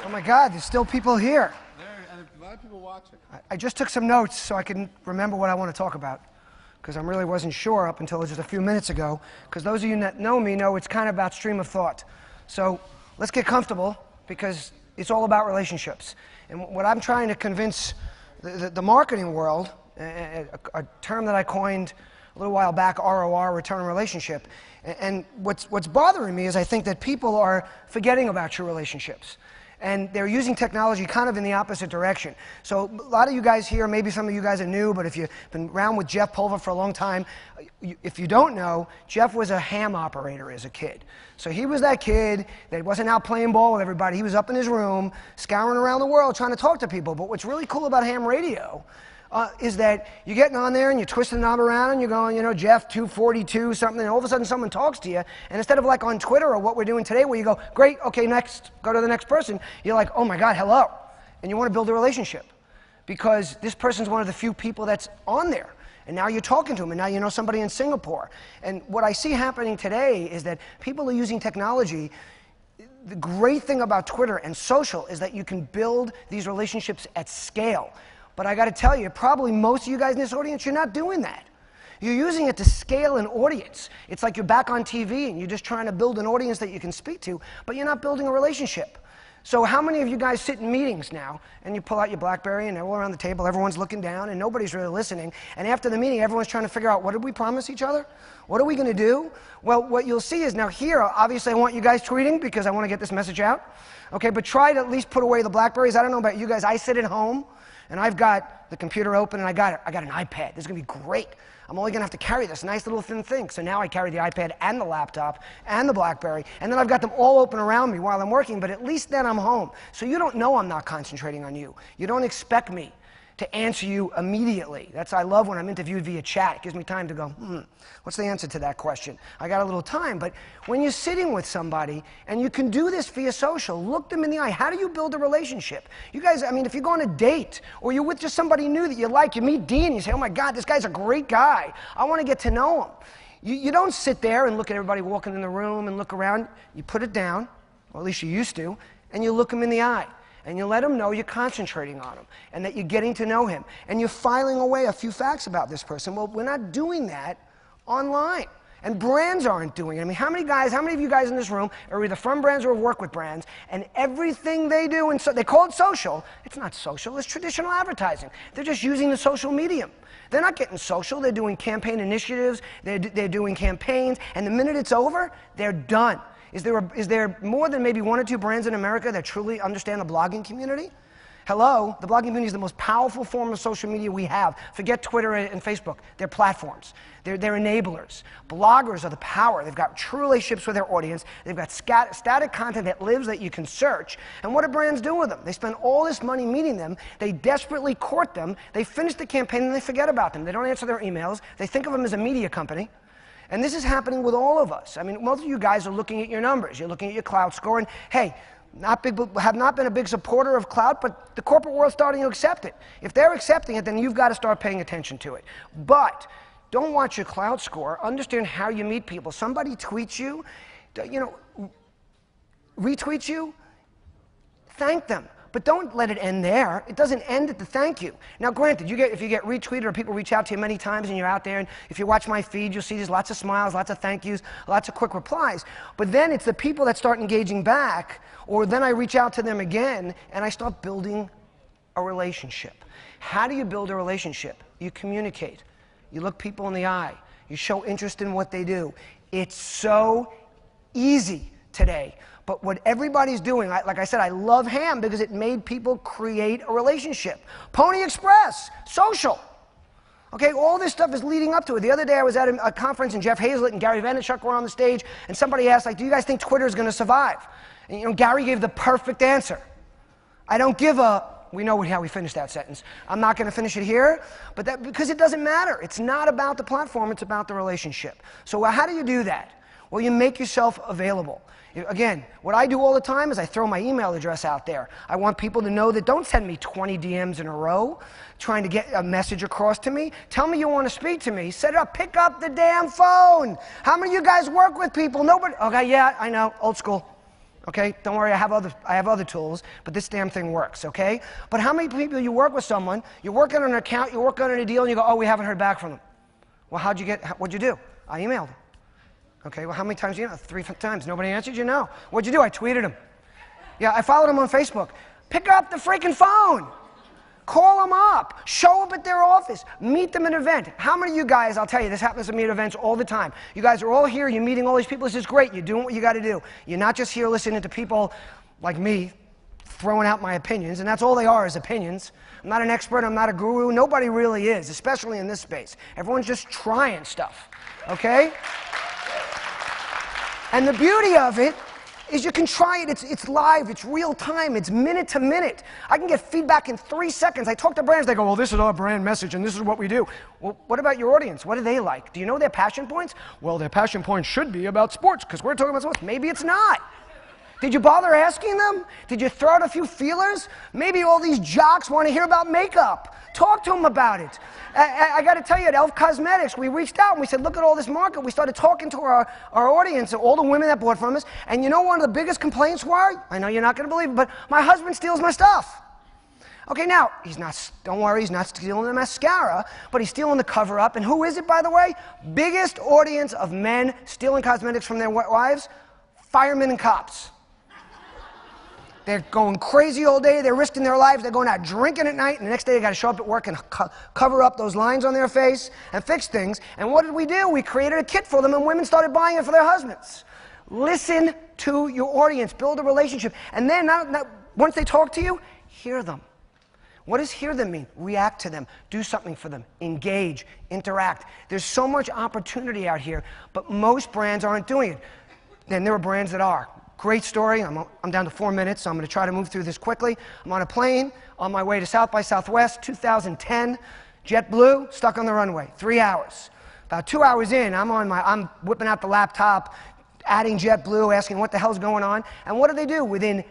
Oh my God, there's still people here. And a lot of people watching. I just took some notes so I can remember what I want to talk about, because I really wasn't sure up until just a few minutes ago, because those of you that know me know it's kind of about stream of thought. So let's get comfortable, because it's all about relationships. And what I'm trying to convince the marketing world, a term that I coined a little while back, ROR, return on relationship. And what's bothering me is I think that people are forgetting about your relationships. And they're using technology kind of in the opposite direction. So a lot of you guys here, maybe some of you guys are new, but if you've been around with Jeff Pulver for a long time, if you don't know, Jeff was a ham operator as a kid. So he was that kid that wasn't out playing ball with everybody. He was up in his room, scouring around the world, trying to talk to people. But what's really cool about ham radio is that you're getting on there and you're twisting the knob around and you're going, you know, Jeff 242 something, and all of a sudden someone talks to you, and instead of like on Twitter or what we're doing today where you go, great, okay, next, go to the next person, you're like, oh my God, hello. And you want to build a relationship because this person's one of the few people that's on there. And now you're talking to them, and now you know somebody in Singapore. And what I see happening today is that people are using technology. The great thing about Twitter and social is that you can build these relationships at scale. But I got to tell you, probably most of you guys in this audience, you're not doing that. You're using it to scale an audience. It's like you're back on TV and you're just trying to build an audience that you can speak to, but you're not building a relationship. So how many of you guys sit in meetings now and you pull out your BlackBerry and they're all around the table, everyone's looking down and nobody's really listening, and after the meeting everyone's trying to figure out, what did we promise each other? What are we going to do? Well, what you'll see is now here, obviously I want you guys tweeting because I want to get this message out. Okay, but try to at least put away the BlackBerries. I don't know about you guys, I sit at home and I've got the computer open and I got an iPad. This is going to be great. I'm only going to have to carry this nice little thin thing. So now I carry the iPad and the laptop and the BlackBerry, and then I've got them all open around me while I'm working, but at least then I'm home. So you don't know I'm not concentrating on you. You don't expect me to answer you immediately. I love when I'm interviewed via chat. It gives me time to go, what's the answer to that question? I got a little time. But when you're sitting with somebody, and you can do this via social, look them in the eye. How do you build a relationship? You guys, I mean, if you go on a date, or you're with just somebody new that you like, you meet Dean, you say, oh my God, this guy's a great guy. I want to get to know him. You don't sit there and look at everybody walking in the room and look around. You put it down, or at least you used to, and you look them in the eye. And you let him know you're concentrating on him and that you're getting to know him. And you're filing away a few facts about this person. Well, we're not doing that online. And brands aren't doing it. I mean, how many of you guys in this room are either from brands or work with brands, and everything they do, and so they call it social. It's not social, it's traditional advertising. They're just using the social medium. They're not getting social, they're doing campaign initiatives, they're doing campaigns, and the minute it's over, they're done. Is there more than maybe 1 or 2 brands in America that truly understand the blogging community? Hello, the blogging community is the most powerful form of social media we have. Forget Twitter and Facebook. They're platforms. They're enablers. Bloggers are the power. They've got true relationships with their audience. They've got static content that lives that you can search. And what do brands do with them? They spend all this money meeting them. They desperately court them. They finish the campaign and they forget about them. They don't answer their emails. They think of them as a media company. And this is happening with all of us. I mean, most of you guys are looking at your numbers. You're looking at your cloud score, and hey, have not been a big supporter of cloud, but the corporate world's starting to accept it. If they're accepting it, then you've got to start paying attention to it. But don't watch your cloud score. Understand how you meet people. Somebody tweets you, retweets you, thank them. But don't let it end there. It doesn't end at the thank you. Now, granted, if you get retweeted or people reach out to you many times and you're out there, and if you watch my feed, you'll see there's lots of smiles, lots of thank yous, lots of quick replies. But then it's the people that start engaging back, or then I reach out to them again, and I start building a relationship. How do you build a relationship? You communicate. You look people in the eye. You show interest in what they do. It's so easy today. But what everybody's doing, like I said, I love ham because it made people create a relationship. Pony Express, social. Okay, all this stuff is leading up to it. The other day I was at a conference and Jeff Hazlett and Gary Vaynerchuk were on the stage, and somebody asked, like, do you guys think Twitter is going to survive? And Gary gave the perfect answer. I don't give a, we know how we finished that sentence. I'm not going to finish it here, but because it doesn't matter. It's not about the platform, it's about the relationship. So how do you do that? Well, you make yourself available. Again, what I do all the time is I throw my email address out there. I want people to know that don't send me 20 DMs in a row trying to get a message across to me. Tell me you want to speak to me. Set it up. Pick up the damn phone. How many of you guys work with people? Nobody. Okay, yeah, I know. Old school. Okay, don't worry, I have other tools, but this damn thing works, okay? But how many people you work with someone, you're working on an account, you're working on a deal, and you go, oh, we haven't heard back from them. Well, what'd you do? I emailed them. Okay, well, how many times you emailed? 3 times. Nobody answered you? No. What'd you do? I tweeted them. Yeah, I followed them on Facebook. Pick up the freaking phone. Call them up. Show up at their office. Meet them at an event. How many of you guys, I'll tell you, this happens to me at events all the time. You guys are all here. You're meeting all these people. This is great. You're doing what you got to do. You're not just here listening to people like me throwing out my opinions, and that's all they are is opinions. I'm not an expert. I'm not a guru. Nobody really is, especially in this space. Everyone's just trying stuff, okay? And the beauty of it is you can try it. It's live. It's real time. It's minute to minute. I can get feedback in 3 seconds. I talk to brands. They go, well, this is our brand message, and this is what we do. Well, what about your audience? What do they like? Do you know their passion points? Well, their passion points should be about sports because we're talking about sports. Maybe it's not. Did you bother asking them? Did you throw out a few feelers? Maybe all these jocks want to hear about makeup. Talk to them about it. I got to tell you, at Elf Cosmetics, we reached out and we said, look at all this market. We started talking to our audience, all the women that bought from us. And you know one of the biggest complaints were? I know you're not going to believe it, but my husband steals my stuff. Okay, now, don't worry, he's not stealing the mascara, but he's stealing the cover-up. And who is it, by the way? Biggest audience of men stealing cosmetics from their wives? Firemen and cops. They're going crazy all day. They're risking their lives. They're going out drinking at night. And the next day, they got to show up at work and cover up those lines on their face and fix things. And what did we do? We created a kit for them, and women started buying it for their husbands. Listen to your audience. Build a relationship. And then, once they talk to you, hear them. What does hear them mean? React to them. Do something for them. Engage. Interact. There's so much opportunity out here, but most brands aren't doing it. And there are brands that are. Great story. I'm down to 4 minutes, so I'm going to try to move through this quickly. I'm on a plane on my way to South by Southwest, 2010. JetBlue, stuck on the runway, 3 hours. About 2 hours in, I'm whipping out the laptop, adding JetBlue, asking what the hell's going on. And what do? Within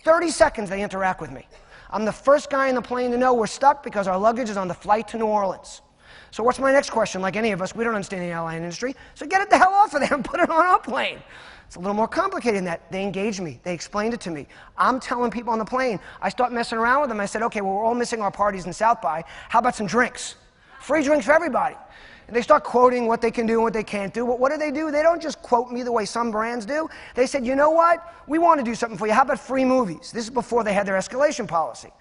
30 seconds, they interact with me. I'm the first guy in the plane to know we're stuck because our luggage is on the flight to New Orleans. So what's my next question? Like any of us, we don't understand the airline industry, so get it the hell off of there and put it on our plane. It's a little more complicated than that. They engaged me. They explained it to me. I'm telling people on the plane. I start messing around with them. I said, okay, well, we're all missing our parties in South by. How about some drinks? Free drinks for everybody. And they start quoting what they can do and what they can't do. But what do? They don't just quote me the way some brands do. They said, you know what? We want to do something for you. How about free movies? This is before they had their escalation policy.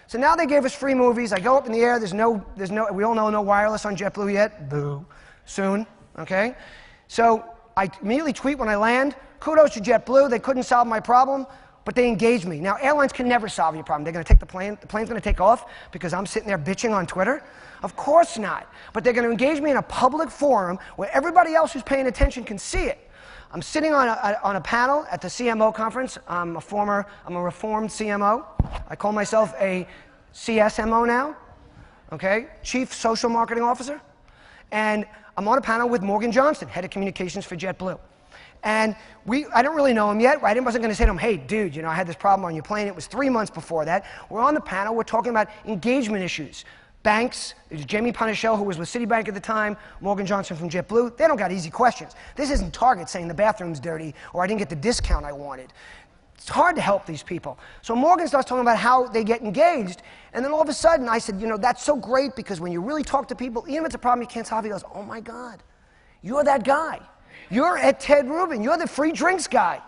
So now they gave us free movies. I go up in the air. We all know no wireless on JetBlue yet. Boo. Soon, okay? So I immediately tweet when I land, kudos to JetBlue. They couldn't solve my problem, but they engaged me. Now, airlines can never solve your problem. They're going to take the plane. The plane's going to take off because I'm sitting there bitching on Twitter? Of course not. But they're going to engage me in a public forum where everybody else who's paying attention can see it. I'm sitting on a panel at the CMO conference. I'm a reformed CMO. I call myself a CSMO now, okay? Chief Social Marketing Officer. And I'm on a panel with Morgan Johnston, head of communications for JetBlue. And I don't really know him yet. I wasn't going to say to him, hey, dude, I had this problem on your plane. It was 3 months before that. We're on the panel. We're talking about engagement issues. Banks, there's Jamie Punishill, who was with Citibank at the time, Morgan Johnston from JetBlue. They don't got easy questions. This isn't Target saying the bathroom's dirty or I didn't get the discount I wanted. It's hard to help these people. So Morgan starts talking about how they get engaged, and then all of a sudden I said, that's so great because when you really talk to people, even if it's a problem you can't solve, he goes, oh my God, you're that guy. You're at Ted Rubin. You're the free drinks guy.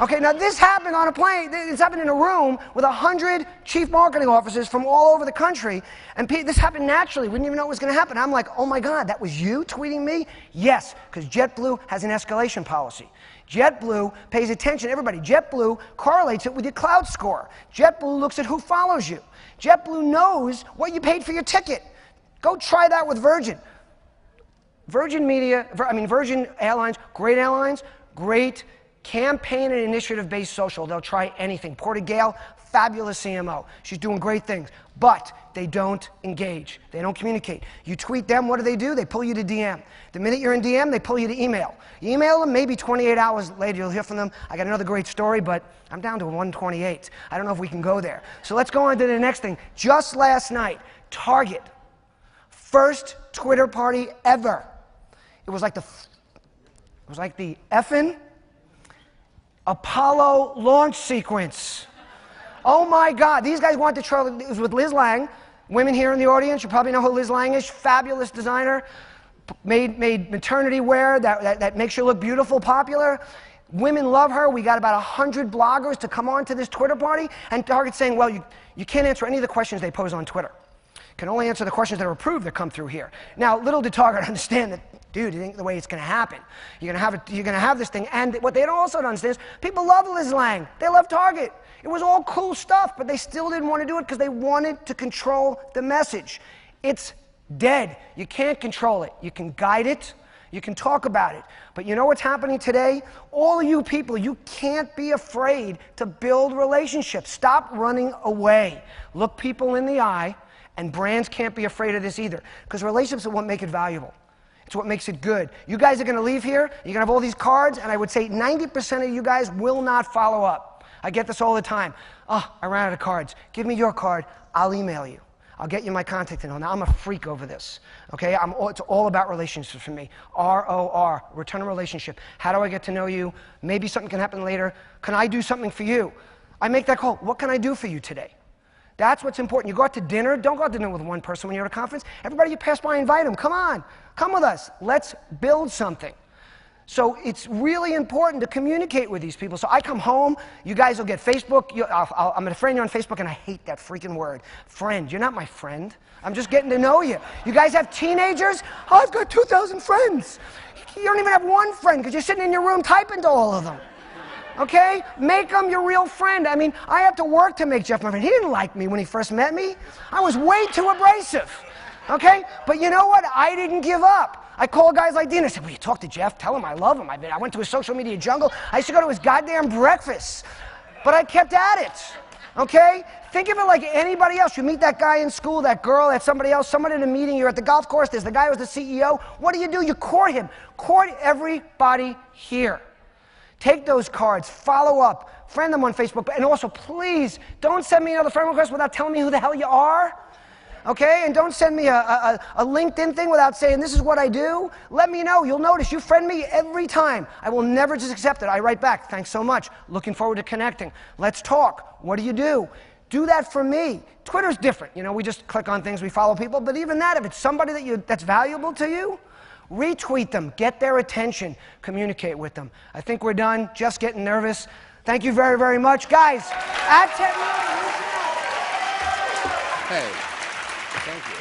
Okay, now this happened on a plane. This happened in a room with 100 chief marketing officers from all over the country, and this happened naturally. We didn't even know it was going to happen. I'm like, oh my God, that was you tweeting me? Yes, because JetBlue has an escalation policy. JetBlue pays attention to everybody. JetBlue correlates it with your cloud score. JetBlue looks at who follows you. JetBlue knows what you paid for your ticket. Go try that with Virgin. Virgin Airlines, great Campaign and initiative-based social. They'll try anything. Porter-Gale, fabulous CMO. She's doing great things. But they don't engage. They don't communicate. You tweet them, what do? They pull you to DM. The minute you're in DM, they pull you to email. You email them, maybe 28 hours later you'll hear from them. I got another great story, but I'm down to 128. I don't know if we can go there. So let's go on to the next thing. Just last night, Target, first Twitter party ever. It was like the effing Apollo launch sequence. Oh my God, these guys wanted to try. It was with Liz Lang. Women here in the audience, you probably know who Liz Lang is. Fabulous designer, made maternity wear that makes you look beautiful, popular. Women love her. We got about 100 bloggers to come on to this Twitter party, and Target's saying, well, you can't answer any of the questions they pose on Twitter. Can only answer the questions that are approved that come through here. Now, little did Target understand that, dude, it ain't the way it's going to happen. You're going to have this thing. And what they also don't understand is people love Liz Lang. They love Target. It was all cool stuff, but they still didn't want to do it because they wanted to control the message. It's dead. You can't control it. You can guide it. You can talk about it. But you know what's happening today? All of you people, you can't be afraid to build relationships. Stop running away. Look people in the eye. And brands can't be afraid of this either, because relationships are what make it valuable. It's what makes it good. You guys are going to leave here, you're going to have all these cards, and I would say 90% of you guys will not follow up. I get this all the time. Oh, I ran out of cards. Give me your card. I'll email you. I'll get you my contact info. Now, I'm a freak over this, okay? It's all about relationships for me. ROR, return a relationship. How do I get to know you? Maybe something can happen later. Can I do something for you? I make that call. What can I do for you today? That's what's important. You go out to dinner. Don't go out to dinner with one person when you're at a conference. Everybody you pass by, invite them. Come on. Come with us. Let's build something. So it's really important to communicate with these people. So I come home. You guys will get Facebook. I'm going to friend you on Facebook, and I hate that freaking word. Friend. You're not my friend. I'm just getting to know you. You guys have teenagers? Oh, I've got 2,000 friends. You don't even have one friend because you're sitting in your room typing to all of them. Okay? Make him your real friend. I mean, I had to work to make Jeff my friend. He didn't like me when he first met me. I was way too abrasive. Okay? But you know what? I didn't give up. I called guys like Dean. I said, will you talk to Jeff? Tell him I love him. I went to his social media jungle. I used to go to his goddamn breakfasts. But I kept at it. Okay? Think of it like anybody else. You meet that guy in school, that girl, that somebody else, someone in a meeting, you're at the golf course, there's the guy who's the CEO. What do? You court him. Court everybody here. Take those cards, follow up, friend them on Facebook, and also please don't send me another friend request without telling me who the hell you are. Okay? And don't send me a LinkedIn thing without saying this is what I do. Let me know. You'll notice you friend me every time. I will never just accept it. I write back, thanks so much. Looking forward to connecting. Let's talk. What do? Do that for me. Twitter's different. You know, we just click on things, we follow people. But even that, if it's somebody that's valuable to you, retweet them, get their attention, communicate with them. I think we're done. Just getting nervous. Thank you very, very much. Guys, at 10 minutes. Hey, thank you.